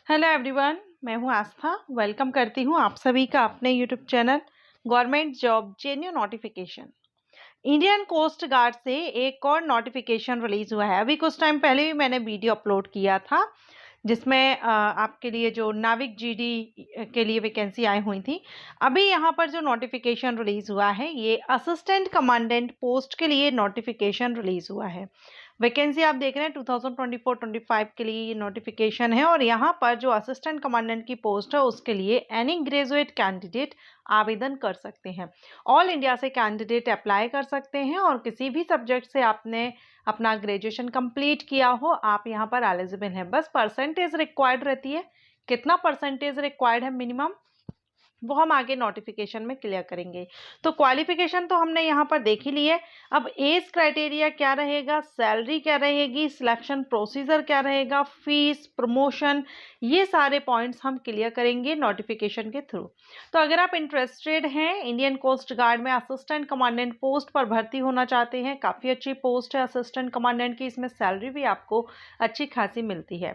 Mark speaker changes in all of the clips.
Speaker 1: Hello everyone, मैं हूं आस्था। Welcome करती हूं आप सभी का अपने YouTube channel government job जेन्यू notification. Indian coast guard से एक और नोटिफिकेशन रिलीज हुआ है। अभी कुछ टाइम पहले भी मैंने वीडियो अपलोड किया था जिसमें आपके लिए जो नाविक जीडी के लिए वैकेंसी आई हुई थी। अभी यहाँ पर जो नोटिफिकेशन रिलीज हुआ है ये असिस्टेंट कमांडेंट पोस्ट के लिए नोटिफिकेशन रिलीज हुआ है। वैकेंसी आप देख रहे हैं 2024-25 के लिए ये नोटिफिकेशन है और यहाँ पर जो असिस्टेंट कमांडेंट की पोस्ट है उसके लिए एनी ग्रेजुएट कैंडिडेट आवेदन कर सकते हैं। ऑल इंडिया से कैंडिडेट अप्लाई कर सकते हैं और किसी भी सब्जेक्ट से आपने अपना ग्रेजुएशन कंप्लीट किया हो आप यहाँ पर एलिजिबल हैं। बस परसेंटेज रिक्वायर्ड रहती है। कितना परसेंटेज रिक्वायर्ड है मिनिमम वो हम आगे नोटिफिकेशन में क्लियर करेंगे। तो क्वालिफिकेशन तो हमने यहाँ पर देख ही ली है। अब एज क्राइटेरिया क्या रहेगा, सैलरी क्या रहेगी, सिलेक्शन प्रोसीजर क्या रहेगा, फीस, प्रमोशन, ये सारे पॉइंट्स हम क्लियर करेंगे नोटिफिकेशन के थ्रू। तो अगर आप इंटरेस्टेड हैं इंडियन कोस्ट गार्ड में असिस्टेंट कमांडेंट पोस्ट पर भर्ती होना चाहते हैं, काफ़ी अच्छी पोस्ट है असिस्टेंट कमांडेंट की, इसमें सैलरी भी आपको अच्छी खासी मिलती है।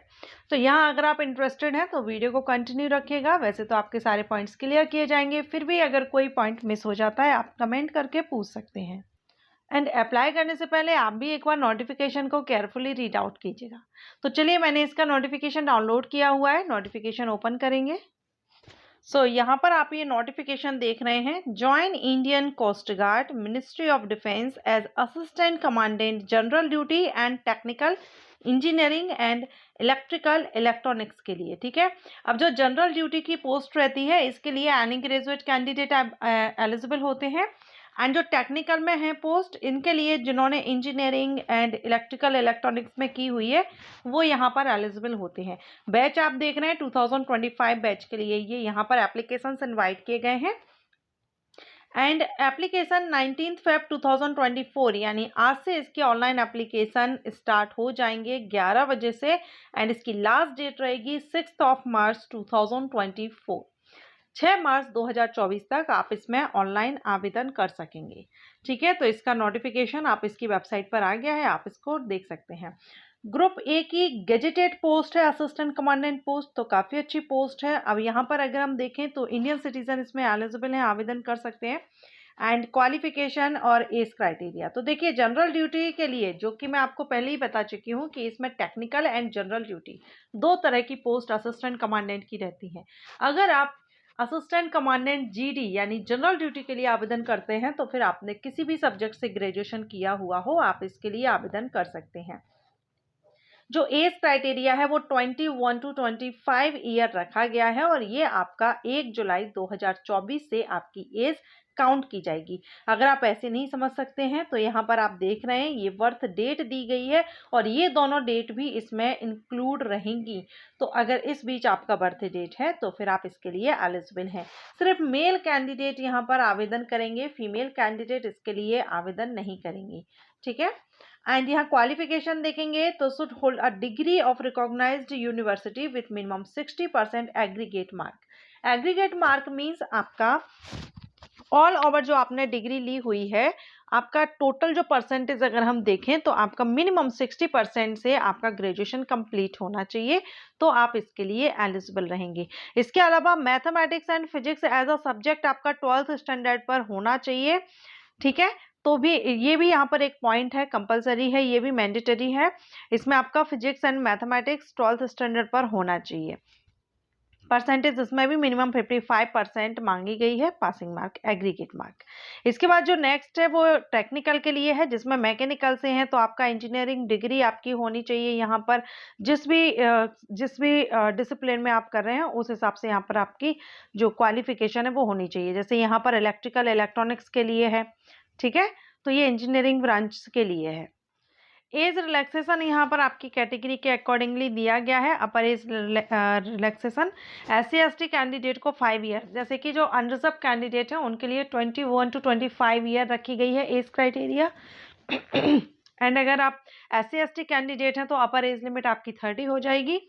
Speaker 1: तो यहाँ अगर आप इंटरेस्टेड हैं तो वीडियो को कंटिन्यू रखिएगा। वैसे तो आपके सारे पॉइंट्स क्लियर किए जाएंगे, फिर भी अगर कोई पॉइंट मिस हो जाता है आप कमेंट करके पूछ सकते हैं। एंड अप्लाई करने से पहले आप भी एक बार नोटिफिकेशन को केयरफुली रीड आउट कीजिएगा। तो चलिए, मैंने इसका नोटिफिकेशन डाउनलोड किया हुआ है, नोटिफिकेशन ओपन करेंगे। यहाँ पर आप ये नोटिफिकेशन देख रहे हैं, join Indian coast guard ministry of defence as assistant commandant general duty and technical engineering and electrical electronics के लिए। ठीक है, अब जो जनरल ड्यूटी की पोस्ट रहती है इसके लिए एनी ग्रेजुएट कैंडिडेट एलिजिबल होते हैं। एंड जो टेक्निकल में है पोस्ट इनके लिए जिन्होंने इंजीनियरिंग एंड इलेक्ट्रिकल इलेक्ट्रॉनिक्स में की हुई है वो यहाँ पर एलिजिबल होते हैं। बैच आप देख रहे हैं 2025 बैच के लिए ये यहाँ पर एप्लीकेशंस इनवाइट किए गए हैं। एंड एप्लीकेशन 19 फेब 2024 यानी आज से इसके ऑनलाइन एप्लीकेशन स्टार्ट हो जाएंगे 11 बजे से। एंड इसकी लास्ट डेट रहेगी 6 मार्च 2024। 6 मार्च 2024 तक आप इसमें ऑनलाइन आवेदन कर सकेंगे। ठीक है, तो इसका नोटिफिकेशन आप इसकी वेबसाइट पर आ गया है, आप इसको देख सकते हैं। ग्रुप ए की गेजेटेड पोस्ट है असिस्टेंट कमांडेंट पोस्ट, तो काफ़ी अच्छी पोस्ट है। अब यहाँ पर अगर हम देखें तो इंडियन सिटीजन इसमें एलिजिबल हैं, आवेदन कर सकते हैं। एंड क्वालिफिकेशन और एज क्राइटेरिया तो देखिए, जनरल ड्यूटी के लिए जो कि मैं आपको पहले ही बता चुकी हूँ कि इसमें टेक्निकल एंड जनरल ड्यूटी दो तरह की पोस्ट असिस्टेंट कमांडेंट की रहती है। अगर आप असिस्टेंट कमांडेंट जीडी यानी जनरल ड्यूटी के लिए आवेदन करते हैं तो फिर आपने किसी भी सब्जेक्ट से ग्रेजुएशन किया हुआ हो आप इसके लिए आवेदन कर सकते हैं। जो एज क्राइटेरिया है वो 21 to 25 ईयर रखा गया है और ये आपका 1 जुलाई 2024 से आपकी एज काउंट की जाएगी। अगर आप ऐसे नहीं समझ सकते हैं तो यहाँ पर आप देख रहे हैं ये बर्थ डेट दी गई है और ये दोनों डेट भी इसमें इंक्लूड रहेंगी। तो अगर इस बीच आपका बर्थ डेट है तो फिर आप इसके लिए एलिजिबल हैं। सिर्फ मेल कैंडिडेट यहाँ पर आवेदन करेंगे, फीमेल कैंडिडेट इसके लिए आवेदन नहीं करेंगी। ठीक है, एंड यहाँ क्वालिफिकेशन देखेंगे तो should hold a degree of recognised university with minimum 60% aggregate mark. Aggregate mark means आपका ऑल ओवर जो आपने डिग्री ली हुई है आपका टोटल जो परसेंटेज अगर हम देखें तो आपका मिनिमम 60% से आपका ग्रेजुएशन कंप्लीट होना चाहिए, तो आप इसके लिए एलिजिबल रहेंगे। इसके अलावा mathematics and physics as a subject आपका 12th स्टैंडर्ड पर होना चाहिए। ठीक है, तो भी ये भी यहाँ पर एक पॉइंट है, कंपलसरी है, ये भी मैंडेटरी है। इसमें आपका physics and mathematics 12th standard पर होना चाहिए। परसेंटेज इसमें भी मिनिमम 55% मांगी गई है, पासिंग मार्क, एग्रीगेट मार्क। इसके बाद जो नेक्स्ट है वो टेक्निकल के लिए है जिसमें मैकेनिकल से हैं तो आपका इंजीनियरिंग डिग्री आपकी होनी चाहिए। यहाँ पर जिस भी डिसिप्लिन में आप कर रहे हैं उस हिसाब से यहाँ पर आपकी जो क्वालिफिकेशन है वो होनी चाहिए। जैसे यहाँ पर इलेक्ट्रिकल इलेक्ट्रॉनिक्स के लिए है। ठीक है, तो ये इंजीनियरिंग ब्रांच के लिए है। एज रिलैक्सेशन यहाँ पर आपकी कैटेगरी के अकॉर्डिंगली दिया गया है। अपर एज रिलैक्सेशन SC/ST कैंडिडेट को 5 ईयर, जैसे कि जो अनरिजर्व कैंडिडेट है उनके लिए 21 to 25 ईयर रखी गई है एज क्राइटेरिया। एंड अगर आप SC/ST कैंडिडेट हैं तो अपर एज लिमिट आपकी 30 हो जाएगी।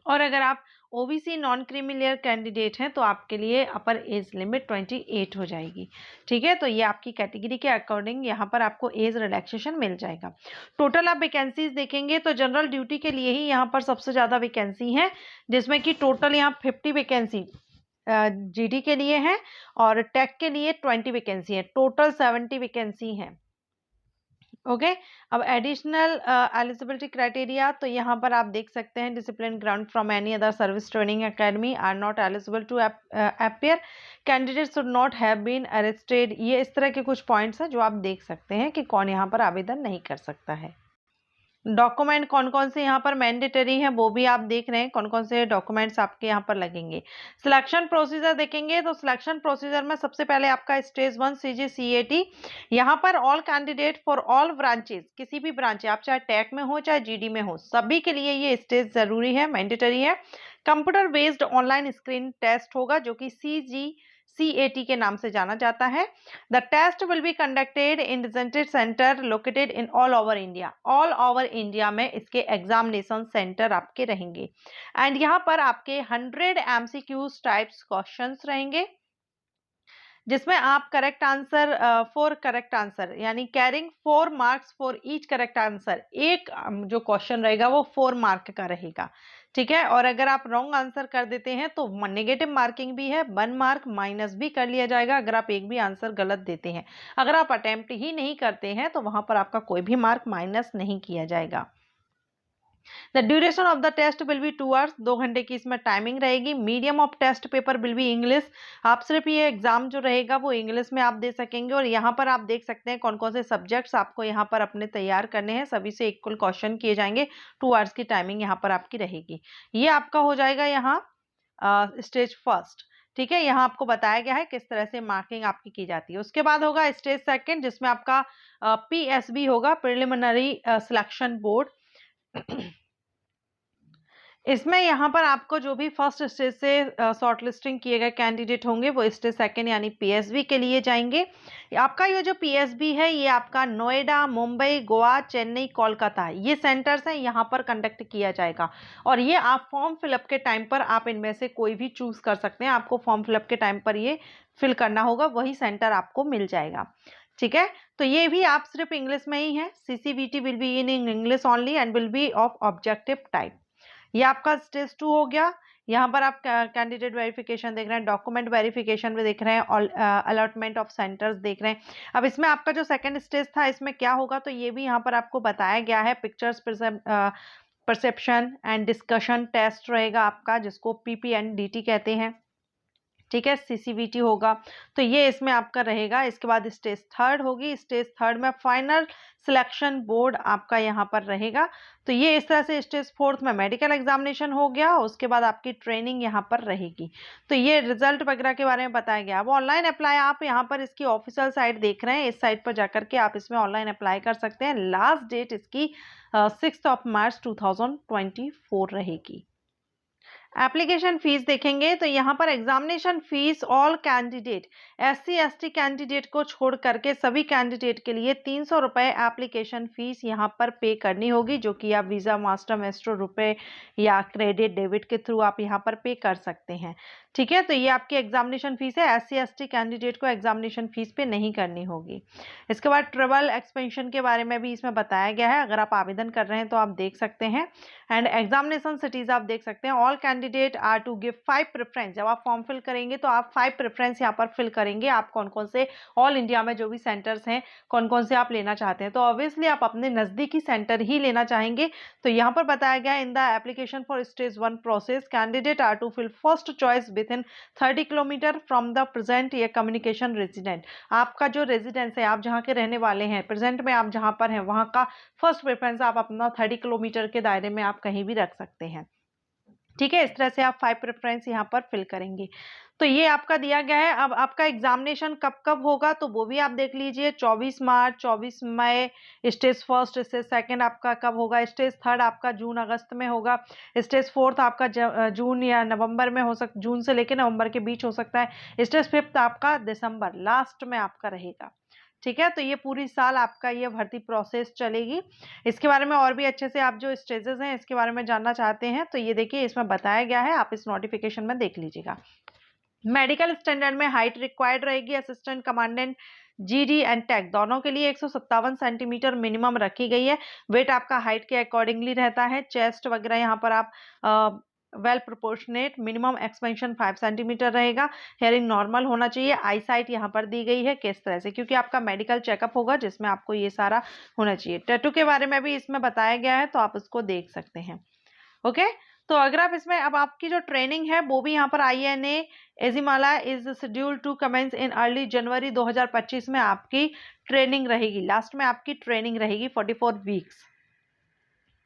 Speaker 1: और अगर आप OBC non creamy layer candidate हैं तो आपके लिए अपर एज लिमिट 28 हो जाएगी। ठीक है, तो ये आपकी कैटेगरी के अकॉर्डिंग यहाँ पर आपको एज रिलैक्सेशन मिल जाएगा। टोटल आप वैकेंसीज देखेंगे तो जनरल ड्यूटी के लिए ही यहाँ पर सबसे ज़्यादा वैकेंसी है, जिसमें कि टोटल यहाँ 50 वैकेंसी जीडी के लिए है और टेक के लिए 20 वैकेंसी है, टोटल 70 वैकेंसी है। ओके अब एडिशनल एलिजिबिलिटी क्राइटेरिया, तो यहाँ पर आप देख सकते हैं discipline ground from any other service training academy are not eligible to appear, candidate should not have been arrested. ये इस तरह के कुछ पॉइंट्स हैं जो आप देख सकते हैं कि कौन यहाँ पर आवेदन नहीं कर सकता है। डॉक्यूमेंट कौन कौन से यहाँ पर मैंडेटरी हैं वो भी आप देख रहे हैं, कौन कौन से डॉक्यूमेंट्स आपके यहाँ पर लगेंगे। सिलेक्शन प्रोसीजर देखेंगे तो सिलेक्शन प्रोसीजर में सबसे पहले आपका स्टेज 1 CGCAT, यहाँ पर all candidate for all branches, किसी भी ब्रांच आप चाहे टेक में हो चाहे जीडी में हो, सभी के लिए ये स्टेज जरूरी है, मैंडेटरी है। Computer based online screen test होगा जो कि CGCAT के नाम से जाना जाता है। The test will be conducted in designated center located in all over India. All over India में इसके एग्जामिनेशन सेंटर आपके रहेंगे एंड यहाँ पर आपके 100 MCQs टाइप्स क्वेश्चंस रहेंगे, जिसमें आप correct answer for correct answer यानी carrying 4 marks for each correct answer, एक जो क्वेश्चन रहेगा वो 4 मार्क का रहेगा। ठीक है, और अगर आप रॉन्ग आंसर कर देते हैं तो नेगेटिव मार्किंग भी है, 1 मार्क माइनस भी कर लिया जाएगा अगर आप एक भी आंसर गलत देते हैं। अगर आप अटेम्प्ट ही नहीं करते हैं तो वहां पर आपका कोई भी मार्क माइनस नहीं किया जाएगा। The duration of the test will be 2 hours, 2 घंटे की इसमें टाइमिंग रहेगी। Medium of test paper will be English, आप सिर्फ ये एग्जाम जो रहेगा वो इंग्लिश में आप दे सकेंगे। और यहाँ पर आप देख सकते हैं कौन कौन से सब्जेक्ट्स आपको यहाँ पर अपने तैयार करने हैं, सभी से इक्वल क्वेश्चन किए जाएंगे। 2 आवर्स की टाइमिंग यहाँ पर आपकी रहेगी। ये आपका हो जाएगा यहाँ स्टेज फर्स्ट। ठीक है, यहाँ आपको बताया गया है किस तरह से मार्किंग आपकी की जाती है। उसके बाद होगा स्टेज सेकंड, जिसमें आपका PSB होगा, प्रिलिमिनरी सिलेक्शन बोर्ड। इसमें यहाँ पर आपको जो भी फर्स्ट स्टेज से शॉर्ट लिस्टिंग किए गए कैंडिडेट होंगे वो स्टेज सेकंड यानी PSB के लिए जाएंगे। आपका ये जो PSB है ये आपका नोएडा, मुंबई, गोवा, चेन्नई, कोलकाता, ये सेंटर्स हैं, यहाँ पर कंडक्ट किया जाएगा। और ये आप फॉर्म फिलअप के टाइम पर आप इनमें से कोई भी चूज कर सकते हैं, आपको फॉर्म फिलअप के टाइम पर ये फिल करना होगा, वही सेंटर आपको मिल जाएगा। ठीक है, तो ये भी आप सिर्फ इंग्लिश में ही है। CCVT will be in English only and will be of objective type. ये आपका स्टेज 2 हो गया। यहाँ पर आप कैंडिडेट वेरिफिकेशन देख रहे हैं, डॉक्यूमेंट वेरिफिकेशन भी देख रहे हैं और अलॉटमेंट ऑफ सेंटर्स देख रहे हैं। अब इसमें आपका जो सेकंड स्टेज था इसमें क्या होगा तो ये भी यहाँ पर आपको बताया गया है। Pictures perception and discussion test रहेगा आपका, जिसको PPNDT कहते हैं। ठीक है, CCVT होगा, तो ये इसमें आपका रहेगा। इसके बाद स्टेज थर्ड होगी, स्टेज थर्ड में फाइनल सिलेक्शन बोर्ड आपका यहाँ पर रहेगा। तो ये इस तरह से स्टेज फोर्थ में मेडिकल एग्जामिनेशन हो गया, उसके बाद आपकी ट्रेनिंग यहाँ पर रहेगी। तो ये रिजल्ट वगैरह के बारे में बताया गया। अब ऑनलाइन अप्लाई आप यहाँ पर इसकी ऑफिशियल साइट देख रहे हैं, इस साइट पर जाकर के आप इसमें ऑनलाइन अप्लाई कर सकते हैं। लास्ट डेट इसकी 6 मार्च 2024 रहेगी। एप्लीकेशन फीस देखेंगे तो यहाँ पर examination fees all candidate, SC ST candidate को छोड़ करके सभी कैंडिडेट के लिए 300 रुपये एप्लीकेशन फीस यहाँ पर पे करनी होगी, जो कि आप वीज़ा, मास्टर, मास्टर रुपए या क्रेडिट डेबिट के थ्रू आप यहाँ पर पे कर सकते हैं। ठीक है, तो ये आपकी एग्जामिनेशन फीस है। SC ST कैंडिडेट को एग्जामिनेशन फीस पे नहीं करनी होगी। इसके बाद ट्रेवल एक्सपेंशन के बारे में भी इसमें बताया गया है, अगर आप आवेदन कर रहे हैं तो आप देख सकते हैं। एंड एग्जामिनेशन सिटीज आप देख सकते हैं। All candidate are to give 5 preference, जब आप फॉर्म फिल करेंगे तो आप 5 प्रेफरेंस यहाँ पर फिल करेंगे। आप कौन कौन से ऑल इंडिया में जो भी सेंटर्स हैं कौन कौन से आप लेना चाहते हैं, तो ऑब्वियसली आप अपने नज़दीकी सेंटर ही लेना चाहेंगे। तो यहाँ पर बताया गया in the application for stage 1 process candidate are to fill first choice within 30 kilometre from the present या कम्युनिकेशन रेजिडेंट। आपका जो रेजिडेंस है, आप जहाँ के रहने वाले हैं, प्रेजेंट में आप जहाँ पर हैं वहाँ का फर्स्ट प्रेफरेंस आप अपना 30 किलोमीटर के दायरे में आप कहीं भी रख सकते हैं। ठीक है, इस तरह से आप 5 प्रेफरेंस यहाँ पर फिल करेंगे। तो ये आपका दिया गया है। अब आपका एग्जामिनेशन कब कब होगा तो वो भी आप देख लीजिए। 24 मार्च, 24 मई स्टेज फर्स्ट, स्टेज सेकंड आपका कब होगा। स्टेज थर्ड आपका जून अगस्त में होगा। स्टेज फोर्थ आपका जून या नवंबर में हो सकता, जून से लेकर नवंबर के बीच हो सकता है। स्टेज फिफ्थ आपका दिसंबर लास्ट में आपका रहेगा। ठीक है। तो ये पूरी साल आपका ये भर्ती प्रोसेस चलेगी। इसके बारे में और भी अच्छे से आप जो स्टेजेस हैं इसके बारे में जानना चाहते हैं तो ये देखिए इसमें बताया गया है, आप इस नोटिफिकेशन में देख लीजिएगा। मेडिकल स्टैंडर्ड में हाइट रिक्वायर्ड रहेगी assistant commandant GD and tech दोनों के लिए 157 सेंटीमीटर मिनिमम रखी गई है। वेट आपका हाइट के अकॉर्डिंगली रहता है। चेस्ट वगैरह यहाँ पर आप well proportionate, minimum expansion 5 centimetre रहेगा। हेयरिंग नॉर्मल होना चाहिए। आई साइट यहाँ पर दी गई है किस तरह से, क्योंकि आपका मेडिकल चेकअप होगा जिसमें आपको ये सारा होना चाहिए। टैटू के बारे में भी इसमें बताया गया है तो आप उसको देख सकते हैं। ओके, तो अगर आप इसमें अब आपकी जो ट्रेनिंग है वो भी यहाँ पर INA Ezhimala is scheduled to commence in early January 2025 में आपकी ट्रेनिंग रहेगी। लास्ट में आपकी ट्रेनिंग रहेगी 44 वीक्स।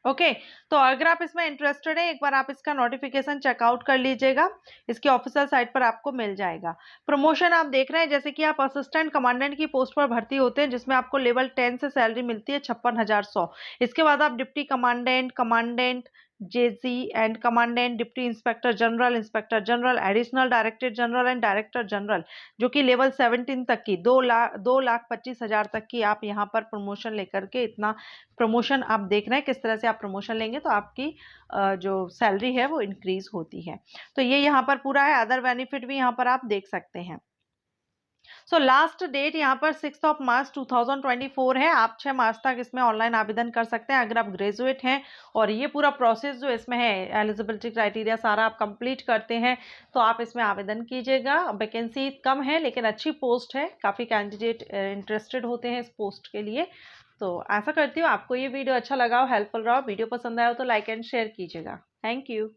Speaker 1: ओके, तो अगर आप इसमें इंटरेस्टेड है एक बार आप इसका नोटिफिकेशन चेकआउट कर लीजिएगा, इसकी ऑफिशियल साइट पर आपको मिल जाएगा। प्रमोशन आप देख रहे हैं जैसे कि आप असिस्टेंट कमांडेंट की पोस्ट पर भर्ती होते हैं जिसमें आपको लेवल 10 से सैलरी मिलती है 56,100। इसके बाद आप deputy commandant, commandant JC and commandant, deputy inspector general, additional director general and director general जो कि लेवल 17 तक की 2,25,000 तक की आप यहाँ पर प्रमोशन लेकर के इतना प्रमोशन आप देख रहे हैं किस तरह से आप प्रमोशन लेंगे तो आपकी जो सैलरी है वो इंक्रीज होती है। तो ये यहाँ पर पूरा है। अदर बेनिफिट भी यहाँ पर आप देख सकते हैं। सो लास्ट डेट यहाँ पर 6 मार्च 2024 है। आप 6 मार्च तक इसमें ऑनलाइन आवेदन कर सकते हैं अगर आप ग्रेजुएट हैं और ये पूरा प्रोसेस जो इसमें है एलिजिबिलिटी क्राइटेरिया सारा आप कंप्लीट करते हैं तो आप इसमें आवेदन कीजिएगा। वैकेंसी कम है लेकिन अच्छी पोस्ट है, काफ़ी कैंडिडेट इंटरेस्टेड होते हैं इस पोस्ट के लिए। तो आशा करती हूँ आपको ये वीडियो अच्छा लगा हो, हेल्पफुल रहा हो। वीडियो पसंद आया हो तो लाइक एंड शेयर कीजिएगा। Thank you.